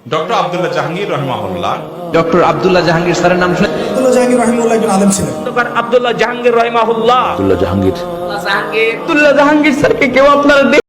Doctor Abdullah Jahangir রহমাহুল্লাহ। Doctor Abdullah Jahangir স্যারের নাম শুনে? আব্দুল্লাহ জাহাঙ্গীর রহিমাহুল্লাহ একজন আলেম ছিলেন। আব্দুল্লাহ জাহাঙ্গীর রহিমাহুল্লাহ। আব্দুল্লাহ জাহাঙ্গীর আব্দুল্লাহ জাহাঙ্গীর স্যারকে কেউ আপনারা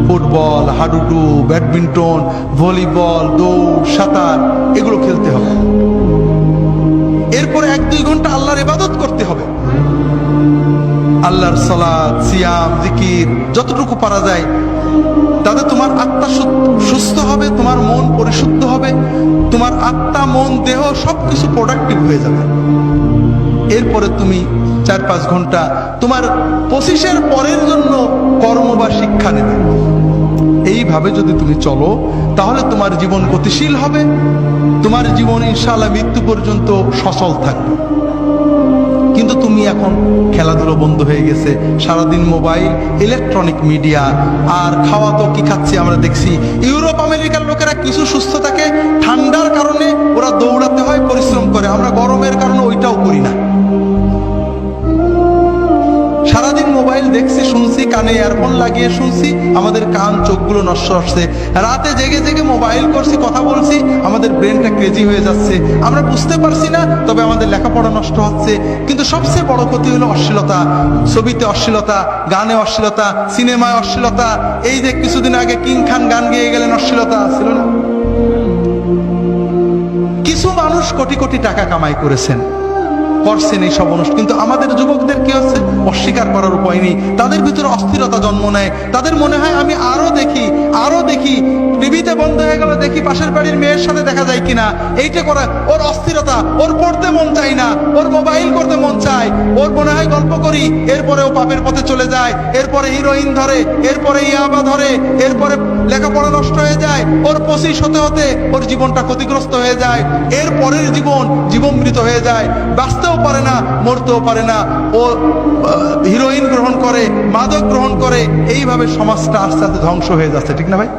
ফুটবল, হাডুডু, ব্যাডমিন্টন, ভলিবল, দৌড়, সাঁতার এগুলো খেলতে হবে। এরপরে 1-2 ঘন্টা আল্লাহর ইবাদত করতে হবে। আল্লাহর সালাত, সিয়াম, জিকির যতটুকু পারা যায়, তাতে তোমার আত্মা সুস্থ হবে, তোমার মন পরিশুদ্ধ হবে, তোমার আত্মা, মন, দেহ সবকিছু প্রোডাক্টিভ হয়ে যাবে। এরপরে তুমি 4-5 ঘন্টা তোমার 25-এর পরের জন্য কর্ম বা শিক্ষা নেবে। এইভাবে যদি তুমি চলো তাহলে তোমার জীবন গতিশীল হবে, তোমার জীবন ইনশাআল্লাহ মৃত্যু পর্যন্ত সচল থাকবে। কিন্তু তুমি এখন খেলাধুলো বন্ধ হয়ে গেছে, সারাদিন মোবাইল, ইলেকট্রনিক মিডিয়া, আর খাওয়া তো কি খাচ্ছি আমরা দেখছি। ইউরোপ আমেরিকার লোকেরা কিছু সুস্থ থাকে, ঠান্ডার কারণে ওরা দৌড়াতে হয়, পরিশ্রম করে। আমরা গরমের কারণে ওইটাও করি না। সারাদিন মোবাইল দেখছি, শুনছি, কানে ইয়ারফোন লাগিয়ে শুনছি, আমাদের কান চোখগুলো নষ্ট হচ্ছে। রাতে জেগে জেগে মোবাইল করছি, কথা বলছি, আমাদের ব্রেনটা ক্রেজি হয়ে যাচ্ছে। আমরা বুঝতে পারছি না, তবে আমাদের লেখাপড়া নষ্ট হচ্ছে। কিন্তু সবচেয়ে বড় ক্ষতি হলো অশ্লীলতা। ছবিতে অশ্লীলতা, গানে অশ্লীলতা, সিনেমায় অশ্লীলতা। এই যে কিছুদিন আগে কিং খান গান গেয়ে গেলেন, অশ্লীলতা ছিল না? কিছু মানুষ কোটি কোটি টাকা কামাই করেছেন, করছেন এই সব অনুষ্ঠান, কিন্তু আমাদের যুবকদের কি হচ্ছে? অস্বীকার করার উপায় নেই। তাদের ভিতরে অস্থিরতা জন্ম নেয়। তাদের মনে হয় আমি আরো দেখি, আরো দেখি, টিভিতে বন্ধ হয়ে গেল, দেখি পাশের বাড়ির মেয়ের সাথে দেখা যায় কিনা। এইটা করা ওর অস্থিরতা। ওর পড়তে মন চায় না, ওর মোবাইল করতে মন চায়। ওর মনে হয় গল্প করি, এরপরে ও পাপের পথে চলে যায়। এরপরে হিরোইন ধরে, এরপরে ইয়াবা ধরে, এরপরে লেখাপড়া নষ্ট হয়ে যায়। ওর 25 হতে হতে ওর জীবনটা ক্ষতিগ্রস্ত হয়ে যায়। এর পরের জীবনমৃত হয়ে যায়। বাঁচতেও পারে না, মরতেও পারে না। ও হিরোইন গ্রহণ করে, মাদক গ্রহণ করে। এইভাবে সমাজটা আস্তে আস্তে ধ্বংস হয়ে যাচ্ছে, ঠিক না ভাই?